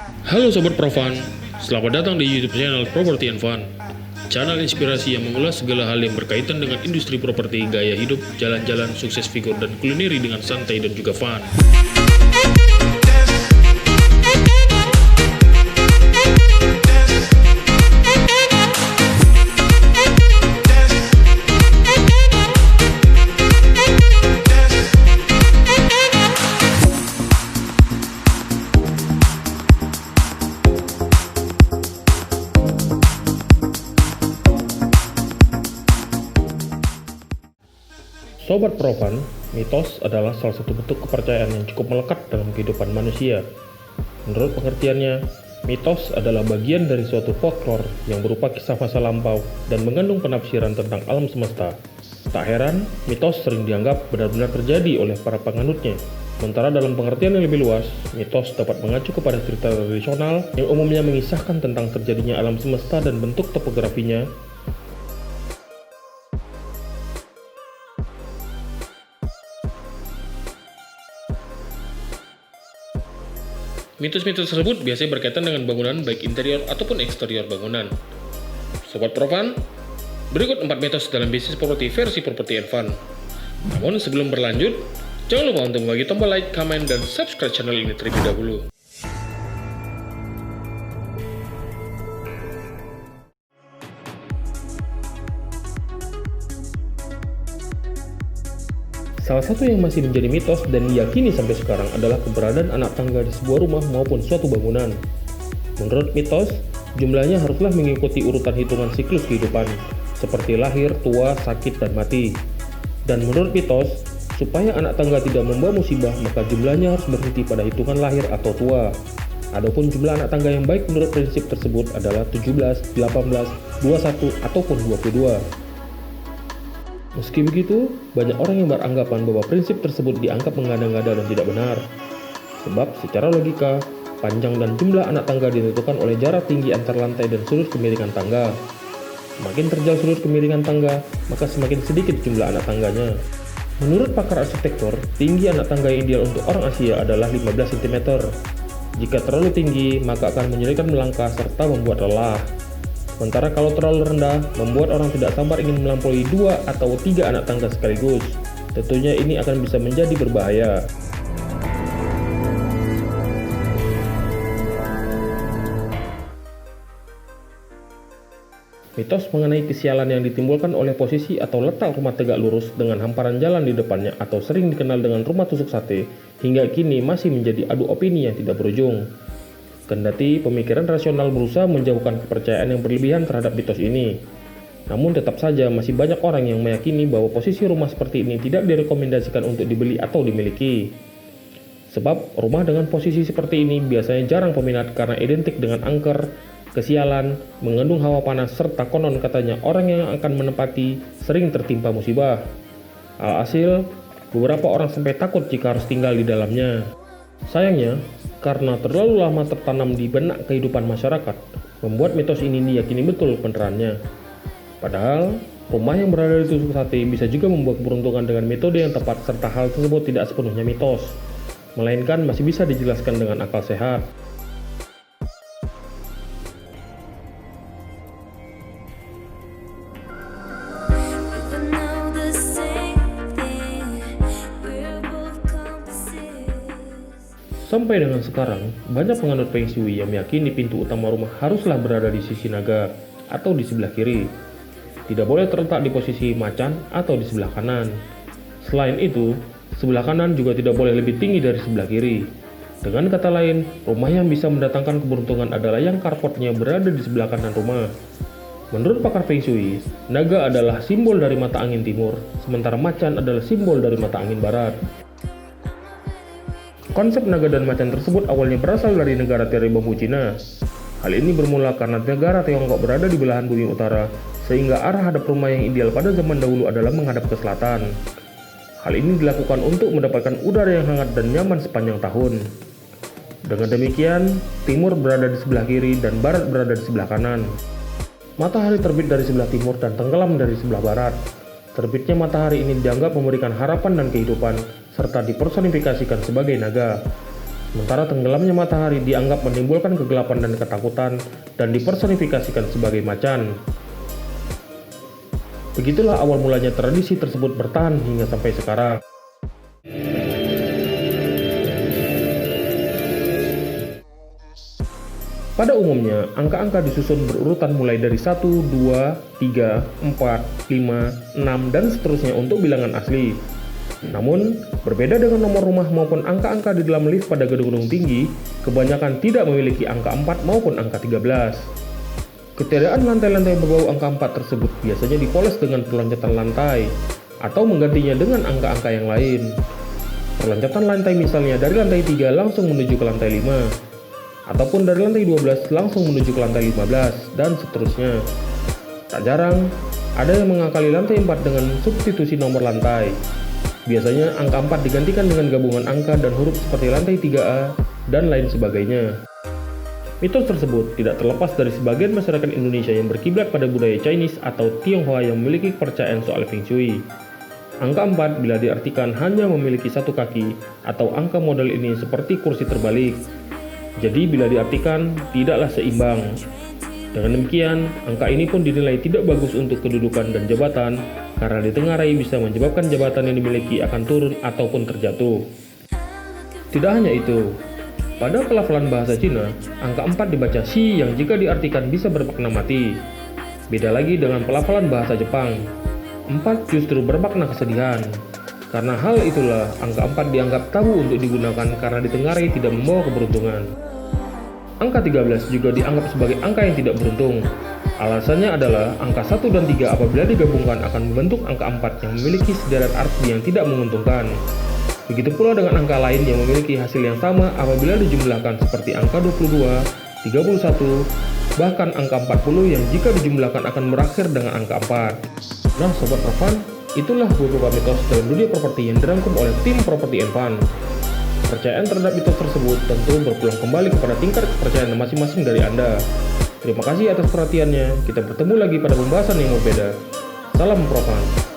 Halo Sobat Profan, selamat datang di YouTube channel Property and Fun. Channel inspirasi yang mengulas segala hal yang berkaitan dengan industri properti, gaya hidup, jalan-jalan, sukses figur, dan kulineri dengan santai dan juga fun. Sobat Profan, mitos adalah salah satu bentuk kepercayaan yang cukup melekat dalam kehidupan manusia. Menurut pengertiannya, mitos adalah bagian dari suatu folklore yang berupa kisah masa lampau dan mengandung penafsiran tentang alam semesta. Tak heran, mitos sering dianggap benar-benar terjadi oleh para penganutnya. Sementara dalam pengertian yang lebih luas, mitos dapat mengacu kepada cerita tradisional yang umumnya mengisahkan tentang terjadinya alam semesta dan bentuk topografinya. Mitos-mitos tersebut biasanya berkaitan dengan bangunan baik interior ataupun eksterior bangunan. Sobat Profan, berikut 4 mitos dalam bisnis properti versi Property and Fun. Namun sebelum berlanjut, jangan lupa untuk membagi tombol like, comment, dan subscribe channel ini terlebih dahulu. Salah satu yang masih menjadi mitos dan diyakini sampai sekarang adalah keberadaan anak tangga di sebuah rumah maupun suatu bangunan. Menurut mitos, jumlahnya haruslah mengikuti urutan hitungan siklus kehidupan, seperti lahir, tua, sakit, dan mati. Dan menurut mitos, supaya anak tangga tidak membawa musibah, maka jumlahnya harus berhenti pada hitungan lahir atau tua. Adapun jumlah anak tangga yang baik menurut prinsip tersebut adalah 17, 18, 21, ataupun 22. Meski begitu, banyak orang yang beranggapan bahwa prinsip tersebut dianggap mengada-ngada dan tidak benar. Sebab secara logika, panjang dan jumlah anak tangga ditentukan oleh jarak tinggi antar lantai dan sudut kemiringan tangga. Semakin terjal sudut kemiringan tangga, maka semakin sedikit jumlah anak tangganya. Menurut pakar arsitektur, tinggi anak tangga yang ideal untuk orang Asia adalah 15 cm. Jika terlalu tinggi, maka akan menyulitkan melangkah serta membuat lelah. Sementara kalau terlalu rendah, membuat orang tidak sabar ingin melampaui 2 atau 3 anak tangga sekaligus. Tentunya ini akan bisa menjadi berbahaya. Mitos mengenai kesialan yang ditimbulkan oleh posisi atau letak rumah tegak lurus dengan hamparan jalan di depannya atau sering dikenal dengan rumah tusuk sate, hingga kini masih menjadi adu opini yang tidak berujung. Kendati pemikiran rasional berusaha menjauhkan kepercayaan yang berlebihan terhadap mitos ini, namun tetap saja masih banyak orang yang meyakini bahwa posisi rumah seperti ini tidak direkomendasikan untuk dibeli atau dimiliki. Sebab rumah dengan posisi seperti ini biasanya jarang peminat karena identik dengan angker, kesialan, mengandung hawa panas, serta konon katanya orang yang akan menempati sering tertimpa musibah. Alhasil, beberapa orang sampai takut jika harus tinggal di dalamnya. Sayangnya, karena terlalu lama tertanam di benak kehidupan masyarakat, membuat mitos ini diyakini betul benerannya. Padahal, rumah yang berada di tusuk sate bisa juga membuat keberuntungan dengan metode yang tepat serta hal tersebut tidak sepenuhnya mitos, melainkan masih bisa dijelaskan dengan akal sehat. Sampai dengan sekarang, banyak penganut Feng Shui yang meyakini pintu utama rumah haruslah berada di sisi naga atau di sebelah kiri. Tidak boleh terletak di posisi macan atau di sebelah kanan. Selain itu, sebelah kanan juga tidak boleh lebih tinggi dari sebelah kiri. Dengan kata lain, rumah yang bisa mendatangkan keberuntungan adalah yang carportnya berada di sebelah kanan rumah. Menurut pakar Feng Shui, naga adalah simbol dari mata angin timur, sementara macan adalah simbol dari mata angin barat. Konsep naga dan macan tersebut awalnya berasal dari negara tirai bambu Cina. Hal ini bermula karena negara Tiongkok berada di belahan bumi utara, sehingga arah hadap rumah yang ideal pada zaman dahulu adalah menghadap ke selatan. Hal ini dilakukan untuk mendapatkan udara yang hangat dan nyaman sepanjang tahun. Dengan demikian, timur berada di sebelah kiri dan barat berada di sebelah kanan. Matahari terbit dari sebelah timur dan tenggelam dari sebelah barat. Terbitnya matahari ini dianggap memberikan harapan dan kehidupan, serta dipersonifikasikan sebagai naga. Sementara tenggelamnya matahari dianggap menimbulkan kegelapan dan ketakutan dan dipersonifikasikan sebagai macan. Begitulah awal mulanya tradisi tersebut bertahan hingga sampai sekarang. Pada umumnya, angka-angka disusun berurutan mulai dari 1, 2, 3, 4, 5, 6, dan seterusnya untuk bilangan asli. Namun, berbeda dengan nomor rumah maupun angka-angka di dalam lift pada gedung-gedung tinggi, kebanyakan tidak memiliki angka 4 maupun angka 13. Ketiadaan lantai-lantai berbau angka 4 tersebut biasanya dipoles dengan perloncatan lantai, atau menggantinya dengan angka-angka yang lain. Perloncatan lantai misalnya dari lantai 3 langsung menuju ke lantai 5, ataupun dari lantai 12 langsung menuju ke lantai 15, dan seterusnya. Tak jarang, ada yang mengakali lantai 4 dengan substitusi nomor lantai. Biasanya angka 4 digantikan dengan gabungan angka dan huruf seperti lantai 3A, dan lain sebagainya. Mitos tersebut tidak terlepas dari sebagian masyarakat Indonesia yang berkiblat pada budaya Chinese atau Tionghoa yang memiliki kepercayaan soal Feng Shui. Angka 4 bila diartikan hanya memiliki satu kaki, atau angka model ini seperti kursi terbalik. Jadi bila diartikan tidaklah seimbang. Dengan demikian, angka ini pun dinilai tidak bagus untuk kedudukan dan jabatan karena ditengarai bisa menyebabkan jabatan yang dimiliki akan turun ataupun terjatuh. Tidak hanya itu, pada pelafalan bahasa Cina, angka 4 dibaca shi yang jika diartikan bisa bermakna mati. Beda lagi dengan pelafalan bahasa Jepang. 4 justru bermakna kesedihan. Karena hal itulah, angka 4 dianggap tabu untuk digunakan karena ditengarai tidak membawa keberuntungan. Angka 13 juga dianggap sebagai angka yang tidak beruntung. Alasannya adalah angka 1 dan 3 apabila digabungkan akan membentuk angka 4 yang memiliki sederet arti yang tidak menguntungkan. Begitu pula dengan angka lain yang memiliki hasil yang sama apabila dijumlahkan seperti angka 22, 31, bahkan angka 40 yang jika dijumlahkan akan berakhir dengan angka 4. Nah Sobat Profan, itulah beberapa mitos dalam dunia properti yang dirangkum oleh tim Property and Fun. Kepercayaan terhadap mitos tersebut tentu berpulang kembali kepada tingkat kepercayaan masing-masing dari Anda. Terima kasih atas perhatiannya, kita bertemu lagi pada pembahasan yang berbeda. Salam Profan.